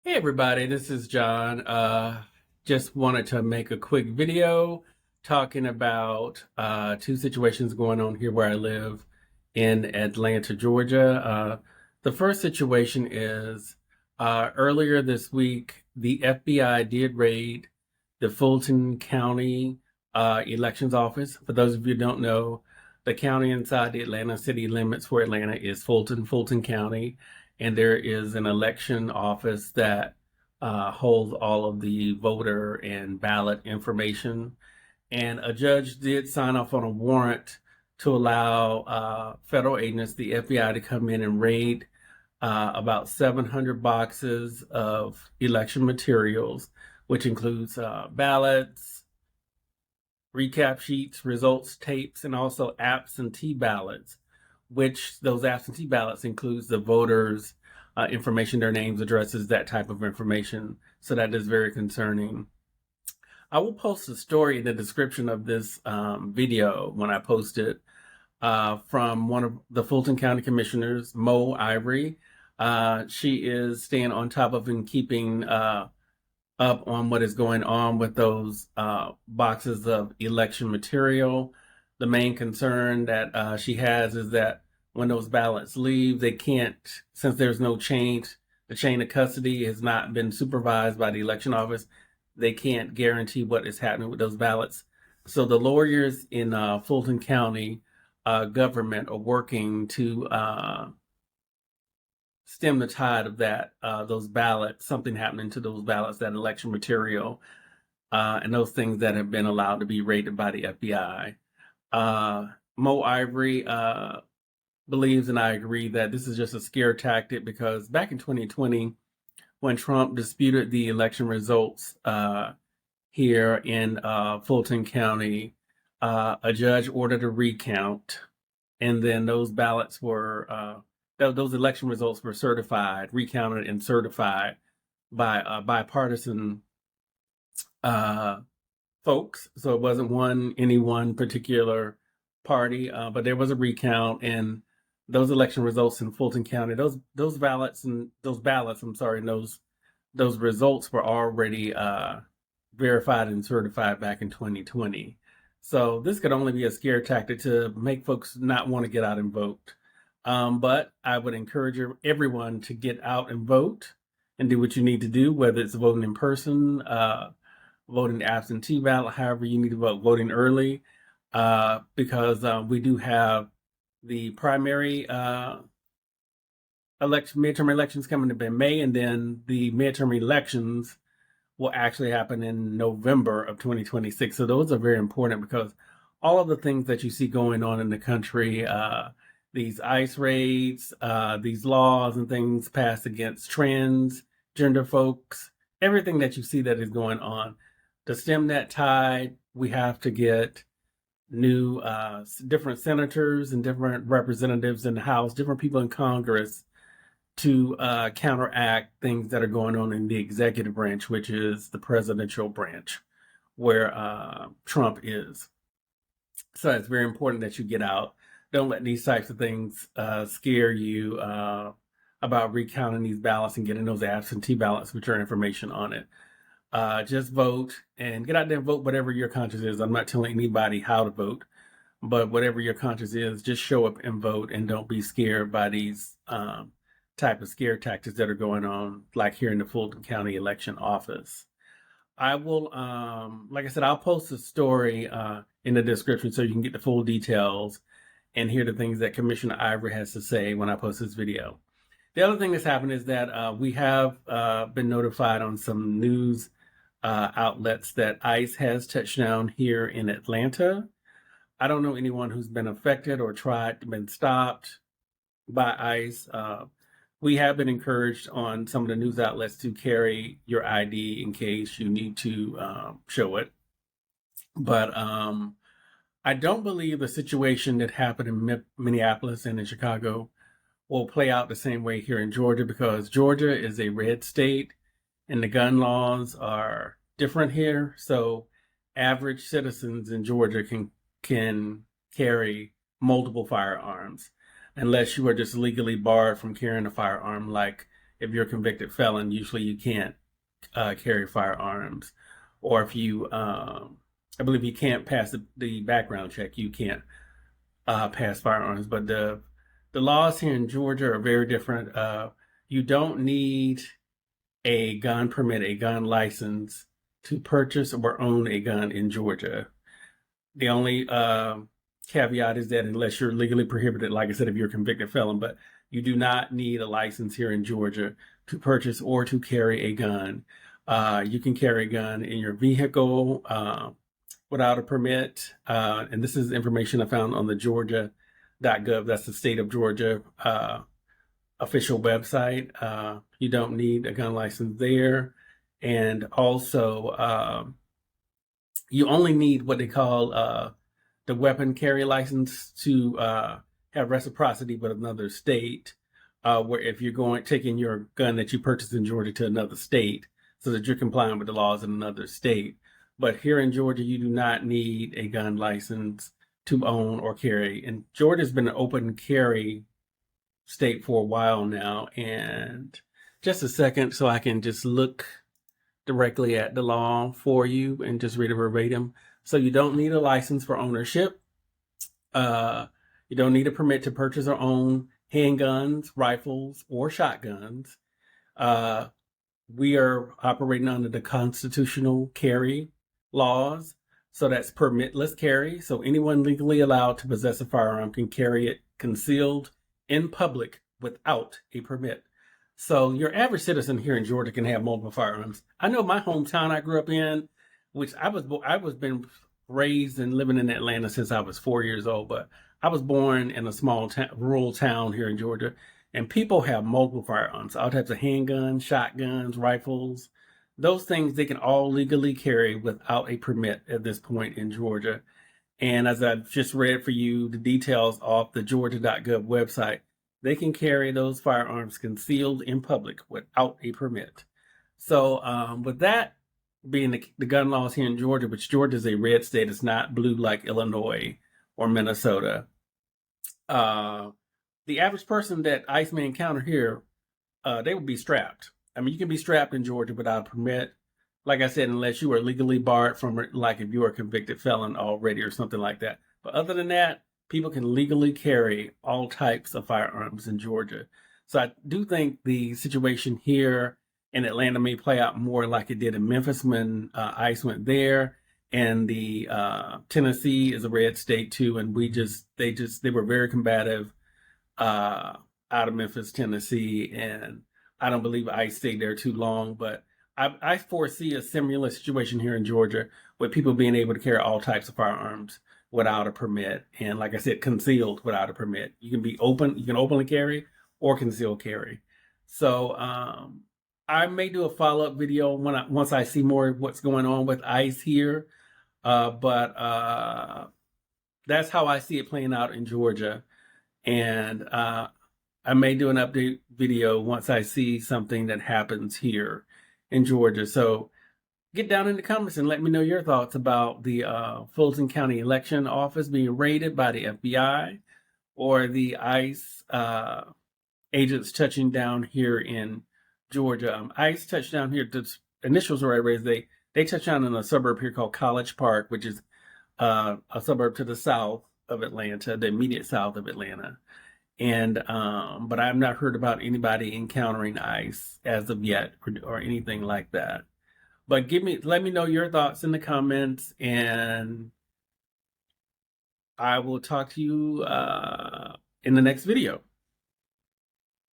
Hey everybody, this is John. Just wanted to make a quick video talking about two situations going on here where I live in Atlanta, Georgia. The first situation is earlier this week, the FBI did raid the Fulton County Elections Office. For those of you who don't know, the county inside the Atlanta city limits for Atlanta is Fulton County, and there is an election office that holds all of the voter and ballot information. And a judge did sign off on a warrant to allow federal agents, the FBI, to come in and raid about 700 boxes of election materials, which includes ballots, recap sheets, results tapes, and also absentee ballots, which those absentee ballots includes the voters' information, their names, addresses, that type of information. So that is very concerning. I will post a story in the description of this video when I post it from one of the Fulton County Commissioners, Mo Ivory. She is staying on top of and keeping up on what is going on with those boxes of election material. The main concern that she has is that when those ballots leave, they can't, since there's no change, the chain of custody has not been supervised by the election office, they can't guarantee what is happening with those ballots. So the lawyers in Fulton County government are working to stem the tide of that, those ballots, something happening to those ballots, that election material, and those things that have been allowed to be raided by the FBI. Mo Ivory believes, and I agree, that this is just a scare tactic because back in 2020, when Trump disputed the election results here in Fulton County, a judge ordered a recount, and then those ballots were those election results were certified, recounted, and certified by bipartisan folks. So it wasn't any one particular party, but there was a recount, and those election results in Fulton County, those ballots and those ballots, I'm sorry, and those results were already verified and certified back in 2020. So this could only be a scare tactic to make folks not want to get out and vote. But I would encourage everyone to get out and vote and do what you need to do, whether it's voting in person, voting absentee ballot, however you need to vote, voting early, because we do have the primary midterm elections coming up in May, and then the midterm elections will actually happen in November of 2026. So those are very important because all of the things that you see going on in the country, these ICE raids, these laws and things passed against trans, gender folks, everything that you see that is going on, to stem that tide, we have to get new different senators and different representatives in the House, different people in Congress to counteract things that are going on in the executive branch, which is the presidential branch, where Trump is. So it's very important that you get out. Don't let these types of things scare you about recounting these ballots and getting those absentee ballots with your information on it. Just vote and get out there and vote whatever your conscience is. I'm not telling anybody how to vote, but whatever your conscience is, just show up and vote and don't be scared by these type of scare tactics that are going on, like here in the Fulton County election office. I will, like I said, I'll post a story in the description so you can get the full details and hear the things that Commissioner Ivory has to say when I post this video. The other thing that's happened is that we have been notified on some news outlets that ICE has touched down here in Atlanta. I don't know anyone who's been affected or been stopped by ICE. We have been encouraged on some of the news outlets to carry your ID in case you need to show it. But I don't believe the situation that happened in Minneapolis and in Chicago will play out the same way here in Georgia, because Georgia is a red state and the gun laws are different here. So average citizens in Georgia can carry multiple firearms unless you are just legally barred from carrying a firearm, like if you're a convicted felon, usually you can't carry firearms. Or if you, I believe you can't pass the background check, you can't pass firearms. But the laws here in Georgia are very different. You don't need a gun permit, a gun license to purchase or own a gun in Georgia. The only caveat is that unless you're legally prohibited, like I said, if you're a convicted felon, but you do not need a license here in Georgia to purchase or to carry a gun. You can carry a gun in your vehicle without a permit. And this is information I found on the Georgia.gov. That's the state of Georgia official website. You don't need a gun license there. And also, you only need what they call the weapon carry license to have reciprocity with another state, where if you're taking your gun that you purchased in Georgia to another state, so that you're complying with the laws in another state. But here in Georgia, you do not need a gun license to own or carry. And Georgia's been an open carry state for a while now. And just a second, so I can just look directly at the law for you and just read it verbatim. So you don't need a license for ownership. You don't need a permit to purchase or own handguns, rifles, or shotguns. We are operating under the constitutional carry laws. So that's permitless carry. So anyone legally allowed to possess a firearm can carry it concealed in public without a permit. So your average citizen here in Georgia can have multiple firearms. I know my hometown I grew up in, which I was been raised and living in Atlanta since I was 4 years old, but I was born in a small rural town here in Georgia, and people have multiple firearms, all types of handguns, shotguns, rifles. Those things they can all legally carry without a permit at this point in Georgia. And as I've just read for you the details off the Georgia.gov website, they can carry those firearms concealed in public without a permit. So with that being the gun laws here in Georgia, which Georgia is a red state, it's not blue like Illinois or Minnesota. The average person that ICE may encounter here, they would be strapped. I mean, you can be strapped in Georgia without a permit. Like I said, unless you are legally barred from it, like if you are a convicted felon already or something like that. But other than that, people can legally carry all types of firearms in Georgia. So I do think the situation here in Atlanta may play out more like it did in Memphis when ICE went there. And the Tennessee is a red state too, and they were very combative out of Memphis, Tennessee, and I don't believe ICE stayed there too long. But I foresee a similar situation here in Georgia with people being able to carry all types of firearms without a permit, and like I said, concealed without a permit. You can openly carry or conceal carry. So I may do a follow-up video once I see more of what's going on with ICE here. But that's how I see it playing out in Georgia. And I may do an update video once I see something that happens here in Georgia. So get down in the comments and let me know your thoughts about the Fulton County Election Office being raided by the FBI, or the ICE agents touching down here in Georgia. ICE touched down here. The initials were raised. They touched down in a suburb here called College Park, which is a suburb to the south of Atlanta, the immediate south of Atlanta. And but I've not heard about anybody encountering ICE as of yet, or anything like that. But let me know your thoughts in the comments, and I will talk to you in the next video.